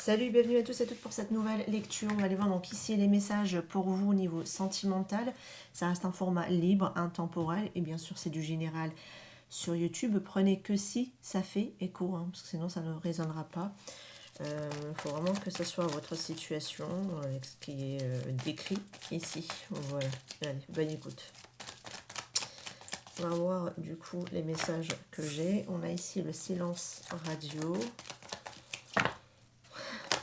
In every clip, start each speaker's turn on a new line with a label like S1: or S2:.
S1: Salut, bienvenue à tous et toutes pour cette nouvelle lecture. On va aller voir donc ici les messages pour vous au niveau sentimental. Ça reste un format libre, intemporel et bien sûr c'est du général sur YouTube. Prenez que si ça fait écho, hein, parce que sinon ça ne résonnera pas. Il faut vraiment que ce soit votre situation avec ce qui est décrit ici. Voilà, allez, bonne écoute. On va voir du coup les messages que j'ai. On a ici le silence radio.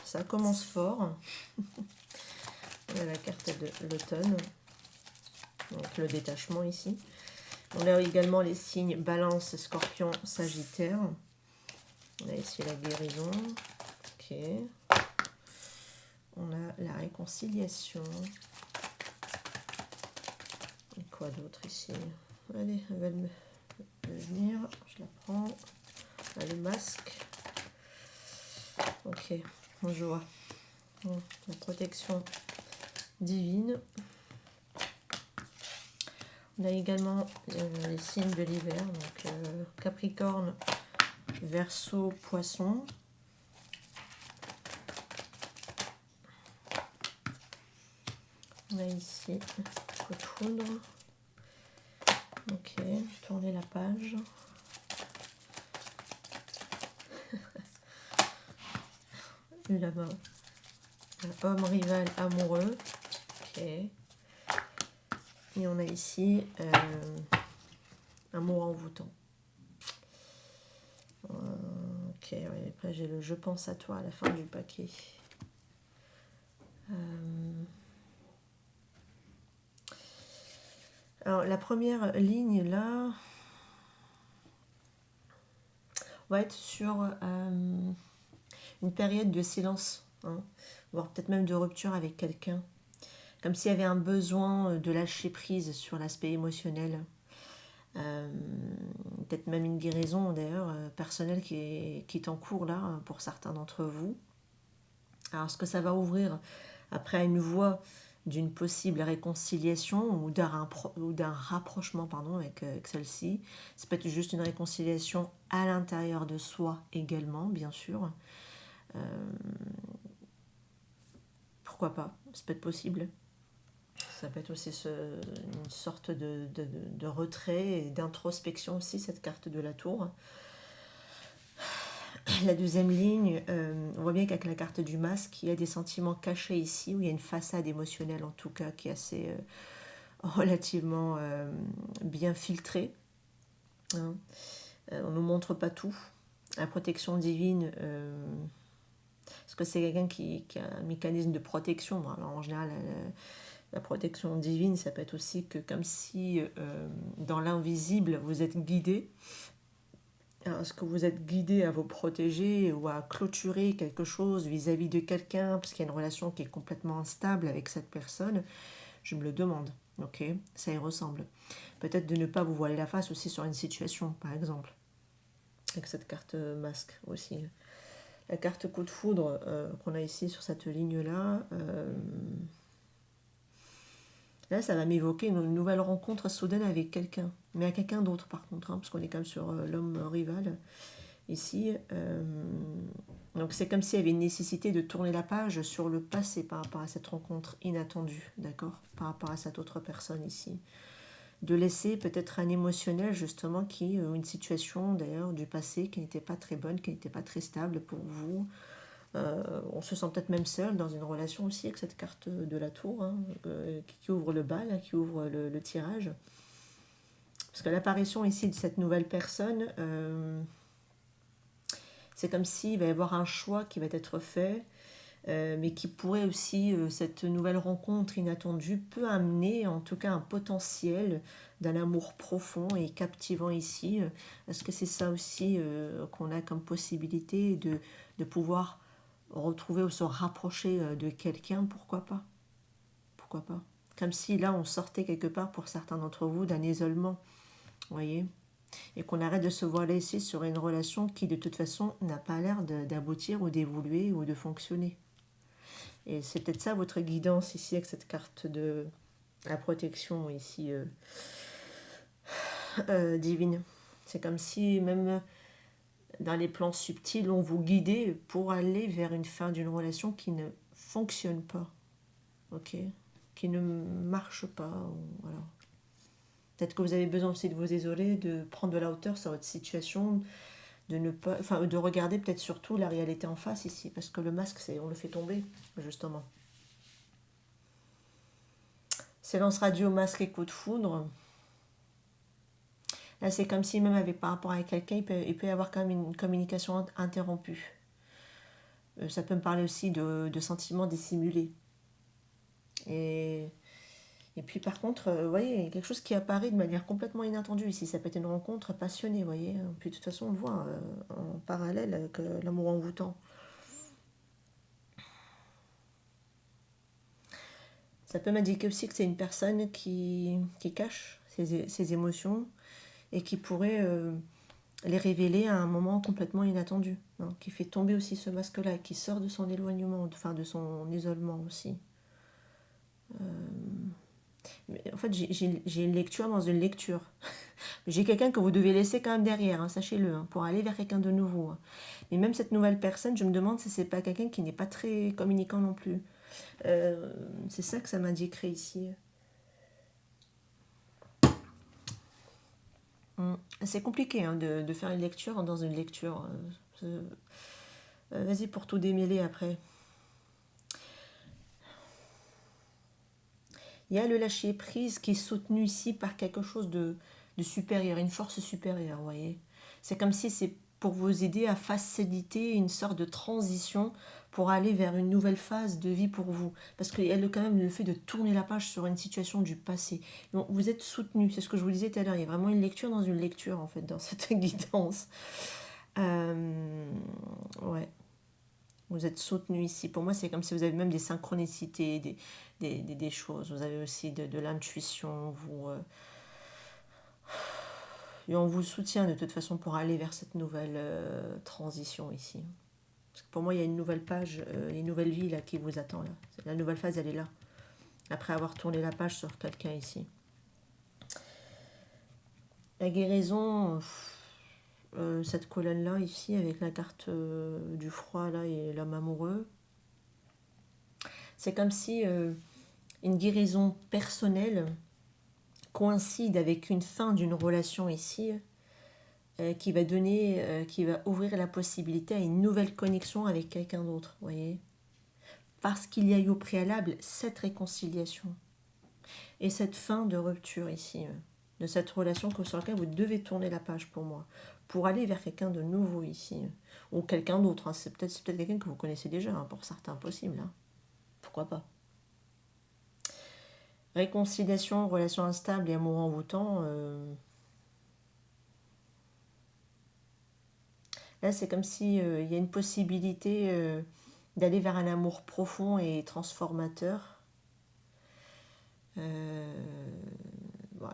S1: Ça commence fort. On a la carte de l'automne, donc le détachement ici. On a également les signes Balance, Scorpion, Sagittaire. On a ici la guérison. Ok. On a la réconciliation. Et quoi d'autre ici? Allez, elle va venir. Je la prends. On a le masque. Ok, je vois. Bon, la protection divine. On a également les signes de l'hiver, donc Capricorne, Verseau, Poisson. On a ici coup de foudre. Ok, tournez la page. Là-bas, homme rival amoureux. Ok. Et on a ici amour envoûtant. Ok, ouais, après j'ai le je pense à toi à la fin du paquet. Alors la première ligne là, on va être sur une période de silence, hein, voire peut-être même de rupture avec quelqu'un. Comme s'il y avait un besoin de lâcher prise sur l'aspect émotionnel. Peut-être même une guérison d'ailleurs personnelle qui est en cours là pour certains d'entre vous. Alors ce que ça va ouvrir après une voie d'une possible réconciliation ou d'un rapprochement avec celle-ci, ça peut être juste une réconciliation à l'intérieur de soi également, bien sûr. Pourquoi pas, ça peut être possible. Ça peut être aussi une sorte de retrait et d'introspection aussi, cette carte de la tour. La deuxième ligne, on voit bien qu'avec la carte du masque, il y a des sentiments cachés ici, où il y a une façade émotionnelle en tout cas qui est assez relativement bien filtrée. Hein. On ne nous montre pas tout. La protection divine, parce que c'est quelqu'un qui a un mécanisme de protection. Alors, en général, la protection divine, ça peut être aussi que comme si dans l'invisible, vous êtes guidé. Est-ce que vous êtes guidé à vous protéger ou à clôturer quelque chose vis-à-vis de quelqu'un parce qu'il y a une relation qui est complètement instable avec cette personne? Je me le demande. Ok, ça y ressemble. Peut-être de ne pas vous voiler la face aussi sur une situation, par exemple. Avec cette carte masque aussi. La carte coup de foudre qu'on a ici sur cette ligne-là. Là, ça va m'évoquer une nouvelle rencontre soudaine avec quelqu'un. Mais à quelqu'un d'autre, par contre. Parce qu'on est quand même sur l'homme rival. Ici, donc c'est comme s'il y avait une nécessité de tourner la page sur le passé par rapport à cette rencontre inattendue, d'accord, par rapport à cette autre personne ici. De laisser peut-être un émotionnel justement une situation d'ailleurs du passé qui n'était pas très bonne, qui n'était pas très stable pour vous. On se sent peut-être même seul dans une relation aussi avec cette carte de la tour, hein, qui ouvre le bal, qui ouvre le tirage. Parce que l'apparition ici de cette nouvelle personne... c'est comme s'il va y avoir un choix qui va être fait, mais qui pourrait aussi, cette nouvelle rencontre inattendue, peut amener en tout cas un potentiel d'un amour profond et captivant ici. Est-ce que c'est ça aussi qu'on a comme possibilité de pouvoir retrouver ou se rapprocher de quelqu'un? Pourquoi pas? Pourquoi pas? Comme si là on sortait quelque part pour certains d'entre vous d'un isolement, vous voyez, et qu'on arrête de se voiler ici sur une relation qui de toute façon n'a pas l'air d'aboutir ou d'évoluer ou de fonctionner. Et c'est peut-être ça votre guidance ici avec cette carte de la protection ici divine. C'est comme si même dans les plans subtils, on vous guide pour aller vers une fin d'une relation qui ne fonctionne pas, ok, qui ne marche pas, voilà. Peut-être que vous avez besoin aussi de vous isoler, de prendre de la hauteur sur votre situation, de ne pas, enfin, de regarder peut-être surtout la réalité en face ici, parce que le masque, on le fait tomber, justement. Silence radio, masque et coup de foudre. Là, c'est comme si même avec, par rapport à quelqu'un, il peut y avoir quand même une communication interrompue. Ça peut me parler aussi de sentiments dissimulés. Et, et puis par contre, vous voyez, il y a quelque chose qui apparaît de manière complètement inattendue ici. Ça peut être une rencontre passionnée, vous voyez. Puis de toute façon, on le voit en parallèle avec l'amour envoûtant. Ça peut m'indiquer aussi que c'est une personne qui cache ses émotions et qui pourrait les révéler à un moment complètement inattendu, hein, qui fait tomber aussi ce masque-là et qui sort de son éloignement, enfin de son isolement aussi. En fait, j'ai une lecture dans une lecture. J'ai quelqu'un que vous devez laisser quand même derrière, hein, sachez-le, hein, pour aller vers quelqu'un de nouveau. Hein. Mais même cette nouvelle personne, je me demande si c'est pas quelqu'un qui n'est pas très communicant non plus. C'est ça que ça m'indiquerait ici. C'est compliqué hein, de faire une lecture dans une lecture. Vas-y pour tout démêler après. Il y a le lâcher prise qui est soutenu ici par quelque chose de supérieur, une force supérieure, vous voyez. C'est comme si c'est pour vous aider à faciliter une sorte de transition pour aller vers une nouvelle phase de vie pour vous. Parce qu'il y a quand même le fait de tourner la page sur une situation du passé. Donc, vous êtes soutenu, c'est ce que je vous disais tout à l'heure. Il y a vraiment une lecture dans une lecture, en fait, dans cette guidance. Ouais. Vous êtes soutenu ici. Pour moi, c'est comme si vous avez même des synchronicités, des choses. Vous avez aussi de l'intuition. Et on vous soutient de toute façon pour aller vers cette nouvelle transition ici. Parce que pour moi, il y a une nouvelle page, une nouvelle vie là, qui vous attend. Là. La nouvelle phase, elle est là. Après avoir tourné la page sur quelqu'un ici. La guérison, cette colonne-là ici, avec la carte du froid là, et l'homme amoureux, c'est comme si une guérison personnelle coïncide avec une fin d'une relation ici qui va ouvrir la possibilité à une nouvelle connexion avec quelqu'un d'autre, voyez. Parce qu'il y a eu au préalable cette réconciliation et cette fin de rupture ici, de cette relation sur laquelle vous devez tourner la page pour moi, pour aller vers quelqu'un de nouveau ici, ou quelqu'un d'autre, hein. C'est peut-être quelqu'un que vous connaissez déjà, hein, pour certains possible, hein. Pourquoi pas. Réconciliation, relation instable et amour envoûtant, là c'est comme si il y a une possibilité d'aller vers un amour profond et transformateur. Bon,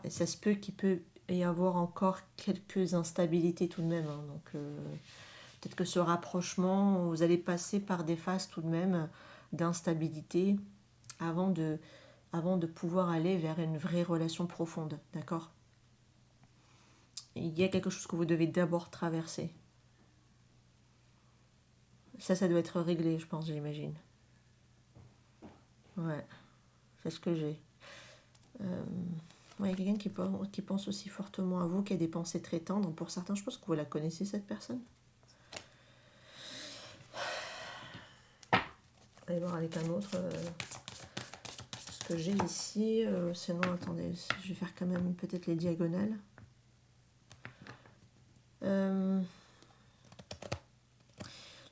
S1: et ça se peut qu'il peut y avoir encore quelques instabilités tout de même. Hein. Donc peut-être que ce rapprochement, vous allez passer par des phases tout de même d'instabilité avant de pouvoir aller vers une vraie relation profonde. D'accord. Il y a quelque chose que vous devez d'abord traverser. Ça doit être réglé, je pense, j'imagine. Ouais, c'est ce que j'ai. Ouais, il y a quelqu'un qui pense aussi fortement à vous, qui a des pensées très tendres. Pour certains, je pense que vous la connaissez, cette personne. Allez voir avec un autre ce que j'ai ici. Sinon, attendez, je vais faire quand même peut-être les diagonales.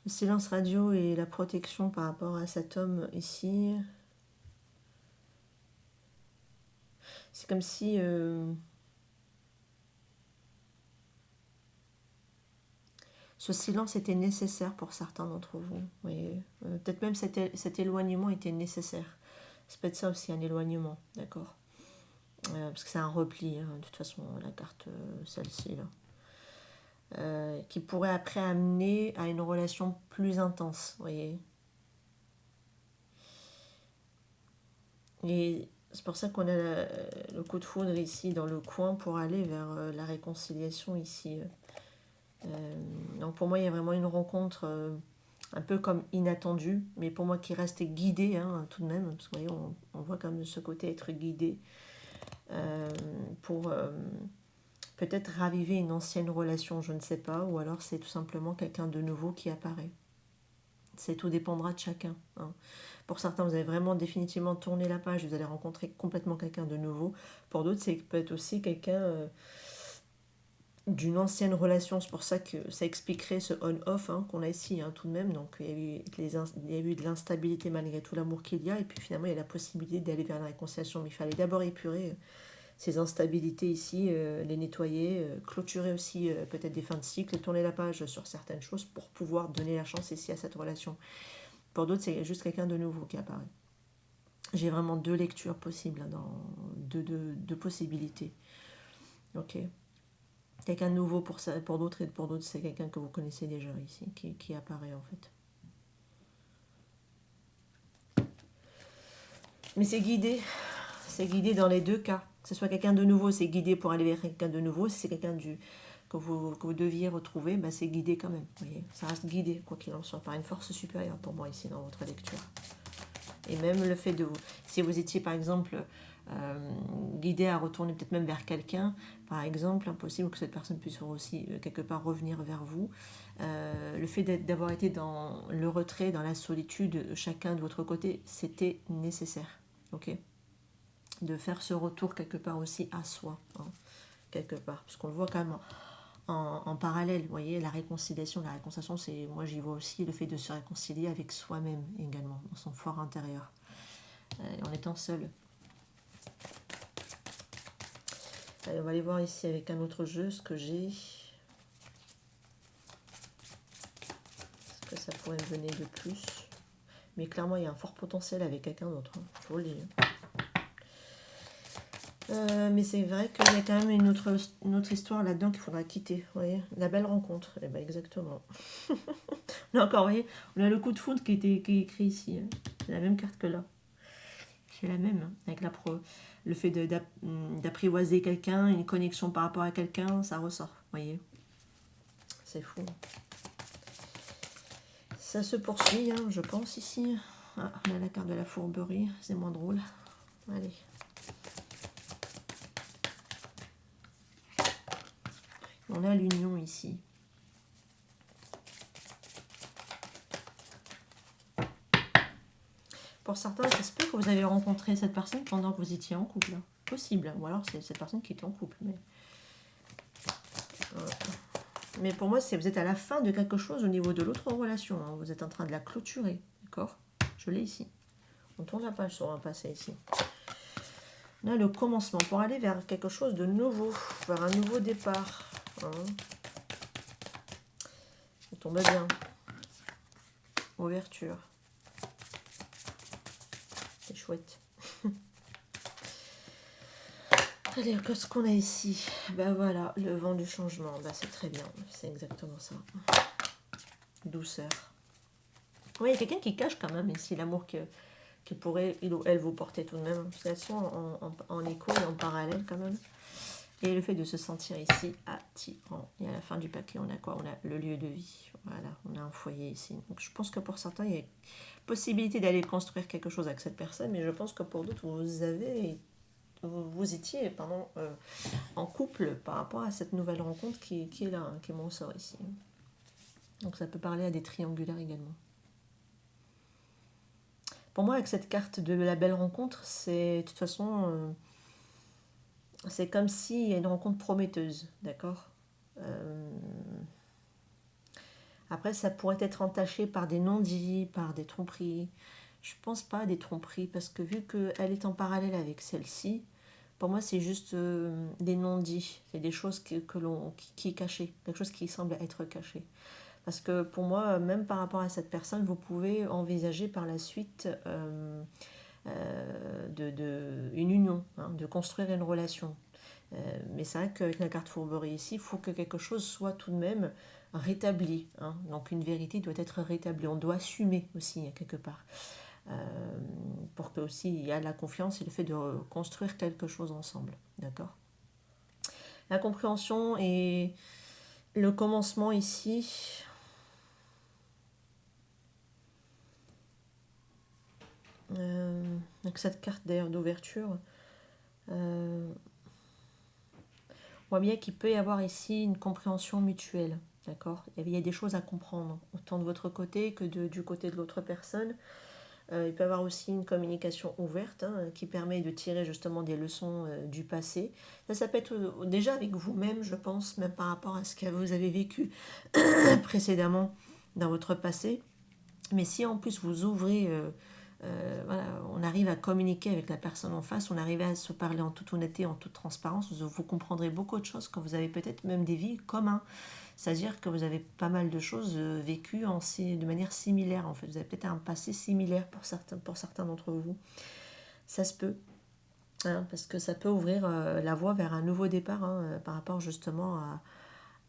S1: Le silence radio et la protection par rapport à cet homme ici. C'est comme si ce silence était nécessaire pour certains d'entre vous. Peut-être même cet éloignement était nécessaire. C'est peut-être ça aussi, un éloignement, d'accord. Parce que c'est un repli, hein, de toute façon, la carte, celle-ci, là. Qui pourrait après amener à une relation plus intense, vous voyez. Et c'est pour ça qu'on a le coup de foudre ici dans le coin pour aller vers la réconciliation ici. Donc pour moi, il y a vraiment une rencontre un peu comme inattendue, mais pour moi qui reste guidée hein, tout de même, parce que vous voyez, on voit comme de ce côté être guidé euh, pour peut-être raviver une ancienne relation, je ne sais pas, ou alors c'est tout simplement quelqu'un de nouveau qui apparaît. C'est tout dépendra de chacun. Hein. Pour certains, vous allez vraiment définitivement tourner la page, vous allez rencontrer complètement quelqu'un de nouveau. Pour d'autres, c'est peut-être aussi quelqu'un d'une ancienne relation. C'est pour ça que ça expliquerait ce on-off hein, qu'on a ici hein, tout de même. Donc il y a eu de l'instabilité malgré tout l'amour qu'il y a. Et puis finalement, il y a la possibilité d'aller vers la réconciliation. Mais il fallait d'abord épurer ces instabilités ici, les nettoyer, clôturer aussi peut-être des fins de cycle, tourner la page sur certaines choses pour pouvoir donner la chance ici à cette relation. Pour d'autres, c'est juste quelqu'un de nouveau qui apparaît. J'ai vraiment deux lectures possibles, hein, dans deux possibilités. Ok. Quelqu'un de nouveau pour, ça, pour d'autres, et pour d'autres, c'est quelqu'un que vous connaissez déjà ici, qui apparaît en fait. Mais c'est guidé dans les deux cas. Que ce soit quelqu'un de nouveau, c'est guidé pour aller vers quelqu'un de nouveau. Si c'est quelqu'un que vous deviez retrouver, ben c'est guidé quand même. Vous voyez, ça reste guidé, quoi qu'il en soit, par une force supérieure pour moi ici dans votre lecture. Et même le fait de vous, si vous étiez par exemple guidé à retourner peut-être même vers quelqu'un, par exemple, impossible que cette personne puisse aussi quelque part revenir vers vous. Le fait d'avoir été dans le retrait, dans la solitude, chacun de votre côté, c'était nécessaire. Ok, de faire ce retour quelque part aussi à soi, hein, quelque part, parce qu'on le voit quand même en parallèle, vous voyez, la réconciliation, c'est, moi j'y vois aussi le fait de se réconcilier avec soi-même également, dans son fort intérieur, en étant seul. Allez, on va aller voir ici avec un autre jeu ce que j'ai. Ce que ça pourrait me donner de plus. Mais clairement, il y a un fort potentiel avec quelqu'un d'autre, hein, je vous le dis. Mais c'est vrai qu'il y a quand même une autre histoire là-dedans qu'il faudra quitter. Vous voyez, la belle rencontre. Eh ben exactement. Là encore, vous voyez, on a le coup de foudre qui est écrit ici. Hein. C'est la même carte que là. C'est la même. Hein. Avec le fait d'apprivoiser quelqu'un, une connexion par rapport à quelqu'un, ça ressort. Vous voyez, c'est fou. Ça se poursuit, hein, je pense, ici. Ah, on a la carte de la fourberie. C'est moins drôle. Allez. On a l'union ici. Pour certains, ça se peut que vous avez rencontré cette personne pendant que vous étiez en couple. Hein. Possible. Ou alors c'est cette personne qui était en couple. Mais pour moi, vous êtes à la fin de quelque chose au niveau de l'autre relation. Hein. Vous êtes en train de la clôturer. D'accord? Je l'ai ici. On tourne la page sur un passé ici. Là, le commencement. Pour aller vers quelque chose de nouveau. Vers un nouveau départ. Hein. Ça tombe bien. Ouverture. C'est chouette. Allez, qu'est-ce qu'on a ici? Ben voilà, le vent du changement. Ben c'est très bien, c'est exactement ça. Douceur. Oui, il y a quelqu'un qui cache quand même ici l'amour que pourrait, il ou elle, vous porter tout de même. Elles sont en écho et en parallèle quand même. Et le fait de se sentir ici attirant. Et à la fin du paquet, on a quoi? On a le lieu de vie. Voilà, on a un foyer ici. Donc je pense que pour certains, il y a possibilité d'aller construire quelque chose avec cette personne, mais je pense que pour d'autres, vous étiez en couple par rapport à cette nouvelle rencontre qui est là, hein, qui m'en sort ici. Donc ça peut parler à des triangulaires également. Pour moi, avec cette carte de la belle rencontre, c'est de toute façon, c'est comme s'il y a une rencontre prometteuse, d'accord. Après, ça pourrait être entaché par des non-dits, par des tromperies. Je pense pas à des tromperies, parce que vu qu'elle est en parallèle avec celle-ci, pour moi, c'est juste des non-dits. C'est des choses qui est cachées, quelque chose qui semble être caché. Parce que pour moi, même par rapport à cette personne, vous pouvez envisager par la suite une union, hein, de construire une relation. Mais c'est vrai qu'avec la carte fourberie ici, il faut que quelque chose soit tout de même rétabli. Hein. Donc une vérité doit être rétablie. On doit assumer aussi, hein, quelque part. Pour que aussi il y a la confiance et le fait de construire quelque chose ensemble. D'accord. La compréhension Le commencement ici, avec cette carte d'ailleurs d'ouverture, on voit bien qu'il peut y avoir ici une compréhension mutuelle. D'accord? Il y a des choses à comprendre, autant de votre côté que du côté de l'autre personne. Il peut y avoir aussi une communication ouverte qui permet de tirer justement des leçons du passé. Ça peut être déjà avec vous-même, je pense, même par rapport à ce que vous avez vécu précédemment dans votre passé. Mais si en plus vous ouvrez, voilà, on arrive à communiquer avec la personne en face, on arrive à se parler en toute honnêteté, en toute transparence, vous comprendrez beaucoup de choses quand vous avez peut-être même des vies communes. C'est-à-dire que vous avez pas mal de choses vécues de manière similaire. En fait, vous avez peut-être un passé similaire pour certains d'entre vous. Ça se peut, hein, parce que ça peut ouvrir la voie vers un nouveau départ par rapport justement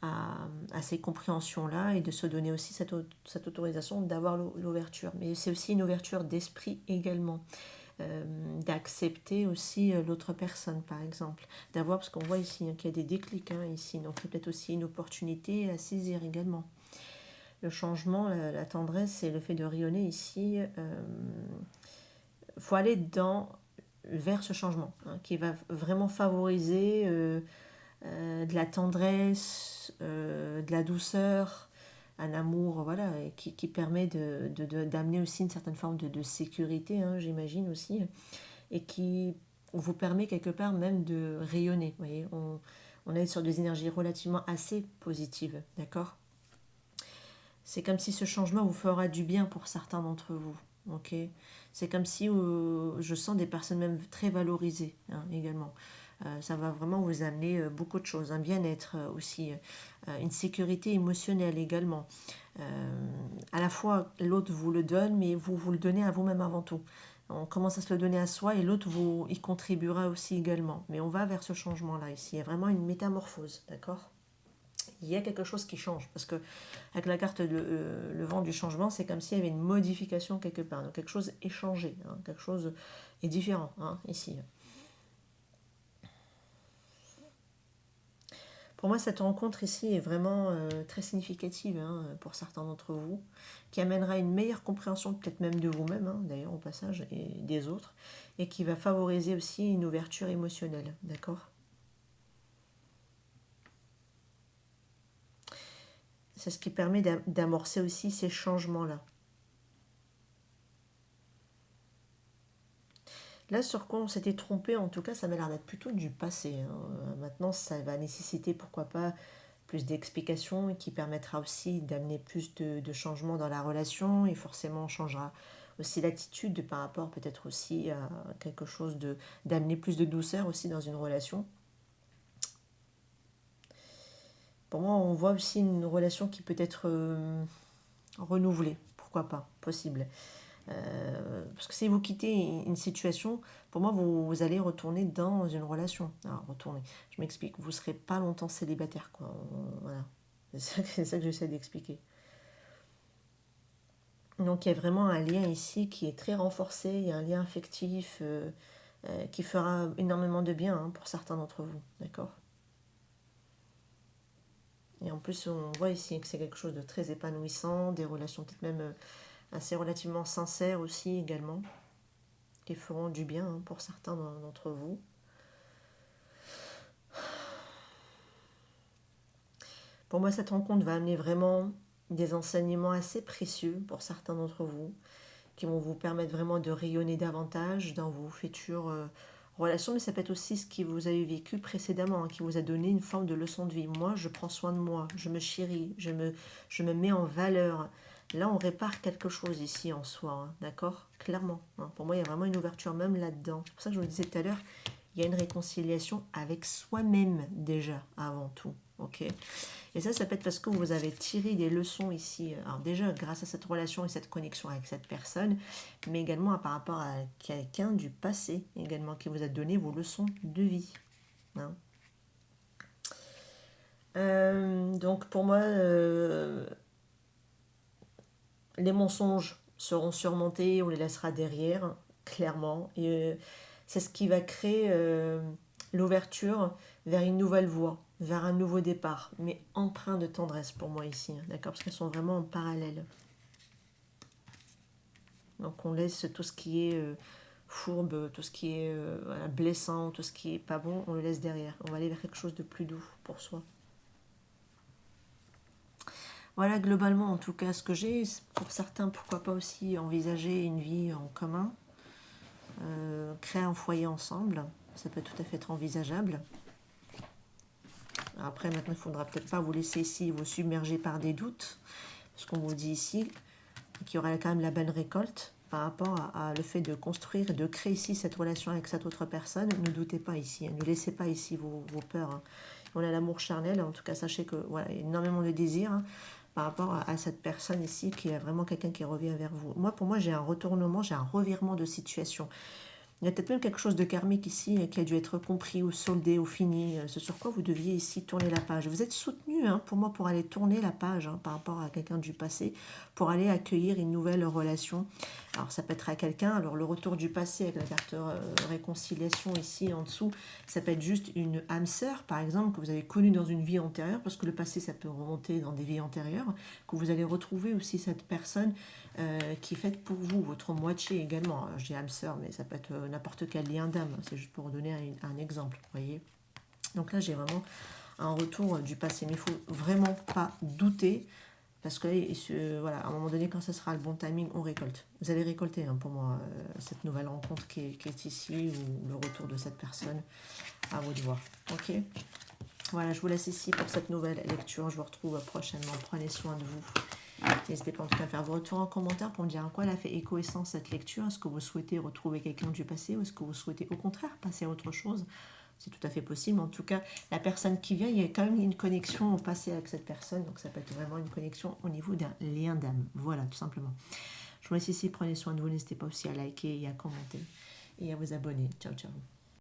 S1: à ces compréhensions-là et de se donner aussi cette autorisation d'avoir l'ouverture. Mais c'est aussi une ouverture d'esprit également. D'accepter aussi l'autre personne, par exemple. D'avoir, parce qu'on voit ici qu'il y a des déclics ici, donc c'est peut-être aussi une opportunité à saisir également. Le changement, la tendresse et le fait de rayonner ici, faut aller vers ce changement qui va vraiment favoriser de la tendresse, de la douceur, un amour, voilà, qui permet d'amener aussi une certaine forme de sécurité, j'imagine aussi, et qui vous permet quelque part même de rayonner. Vous voyez, on est sur des énergies relativement assez positives, d'accord? C'est comme si ce changement vous fera du bien pour certains d'entre vous, ok? C'est comme si je sens des personnes même très valorisées également. Ça va vraiment vous amener beaucoup de choses, un bien-être aussi, une sécurité émotionnelle également. À la fois, l'autre vous le donne, mais vous le donnez à vous-même avant tout. On commence à se le donner à soi et l'autre y contribuera aussi également. Mais on va vers ce changement-là ici. Il y a vraiment une métamorphose, d'accord? Il y a quelque chose qui change. Parce que avec la carte le vent du changement, c'est comme s'il y avait une modification quelque part. Donc quelque chose est changé, quelque chose est différent ici. Pour moi, cette rencontre ici est vraiment très significative pour certains d'entre vous, qui amènera une meilleure compréhension peut-être même de vous-même, d'ailleurs au passage, et des autres, et qui va favoriser aussi une ouverture émotionnelle, d'accord? C'est ce qui permet d'amorcer aussi ces changements-là. Là, sur quoi on s'était trompé, en tout cas, ça m'a l'air d'être plutôt du passé. Maintenant, ça va nécessiter, pourquoi pas, plus d'explications et qui permettra aussi d'amener plus de changements dans la relation et forcément on changera aussi l'attitude par rapport peut-être aussi à quelque chose d'amener plus de douceur aussi dans une relation. Pour moi, on voit aussi une relation qui peut être renouvelée, pourquoi pas, possible. Parce que si vous quittez une situation, pour moi, vous allez retourner dans une relation. Alors, retourner, je m'explique, vous ne serez pas longtemps célibataire, quoi. Voilà. C'est ça que j'essaie d'expliquer. Donc, il y a vraiment un lien ici qui est très renforcé, il y a un lien affectif qui fera énormément de bien pour certains d'entre vous, d'accord? Et en plus, on voit ici que c'est quelque chose de très épanouissant, des relations peut-être même assez relativement sincères aussi également, qui feront du bien pour certains d'entre vous. Pour moi, cette rencontre va amener vraiment des enseignements assez précieux pour certains d'entre vous, qui vont vous permettre vraiment de rayonner davantage dans vos futures relations, mais ça peut être aussi ce que vous avez vécu précédemment, qui vous a donné une forme de leçon de vie. Moi, je prends soin de moi, je me chéris, je me mets en valeur. Là, on répare quelque chose ici en soi, d'accord? Clairement. Pour moi, il y a vraiment une ouverture même là-dedans. C'est pour ça que je vous le disais tout à l'heure, il y a une réconciliation avec soi-même déjà, avant tout. Ok? Et ça peut être parce que vous avez tiré des leçons ici. Alors déjà, grâce à cette relation et cette connexion avec cette personne, mais également par rapport à quelqu'un du passé, également, qui vous a donné vos leçons de vie. Hein. Donc pour moi, les mensonges seront surmontés, on les laissera derrière, clairement. Et c'est ce qui va créer l'ouverture vers une nouvelle voie. vers un nouveau départ, mais empreint de tendresse pour moi ici, hein, d'accord? Parce qu'elles sont vraiment en parallèle. Donc on laisse tout ce qui est fourbe, tout ce qui est voilà, blessant, tout ce qui est pas bon, on le laisse derrière. On va aller vers quelque chose de plus doux pour soi. Voilà globalement en tout cas ce que j'ai. Pour certains, pourquoi pas aussi envisager une vie en commun, créer un foyer ensemble, ça peut tout à fait être envisageable. Après maintenant il ne faudra peut-être pas vous laisser ici vous submerger par des doutes, parce qu'on vous dit ici qu'il y aura quand même la belle récolte par rapport à le fait de construire et de créer ici cette relation avec cette autre personne. Ne doutez pas ici, hein, ne laissez pas ici vos peurs, hein. On a l'amour charnel, en tout cas sachez que voilà, il y a énormément de désir, hein, par rapport à cette personne ici qui est vraiment quelqu'un qui revient vers vous. Moi, pour moi, j'ai un retournement, j'ai un revirement de situation. Il y a peut-être même quelque chose de karmique ici qui a dû être compris ou soldé ou fini, ce sur quoi vous deviez ici tourner la page. Vous êtes soutenu, hein, pour moi, pour aller tourner la page, hein, par rapport à quelqu'un du passé, pour aller accueillir une nouvelle relation. Alors ça peut être à quelqu'un, alors le retour du passé avec la carte réconciliation ici en dessous, ça peut être juste une âme sœur, par exemple, que vous avez connue dans une vie antérieure, parce que le passé ça peut remonter dans des vies antérieures, que vous allez retrouver aussi cette personne qui est faite pour vous, votre moitié également. Alors, je dis âme sœur, mais ça peut être n'importe quel lien d'âme, c'est juste pour donner un exemple, vous voyez. Donc là, j'ai vraiment un retour du passé, mais il ne faut vraiment pas douter, parce que voilà, à un moment donné, quand ce sera le bon timing, on récolte. Vous allez récolter, hein, pour moi, cette nouvelle rencontre qui est ici, ou le retour de cette personne, à vous de voir. Ok. Voilà, je vous laisse ici pour cette nouvelle lecture. Je vous retrouve prochainement. Prenez soin de vous. N'hésitez pas en tout cas à faire vos retours en commentaire pour me dire à quoi elle a fait écho et sens cette lecture. Est-ce que vous souhaitez retrouver quelqu'un du passé ou est-ce que vous souhaitez au contraire passer à autre chose? C'est tout à fait possible. En tout cas, la personne qui vient, il y a quand même une connexion au passé avec cette personne. Donc ça peut être vraiment une connexion au niveau d'un lien d'âme. Voilà, tout simplement. Je vous laisse ici. Prenez soin de vous. N'hésitez pas aussi à liker et à commenter et à vous abonner. Ciao, ciao.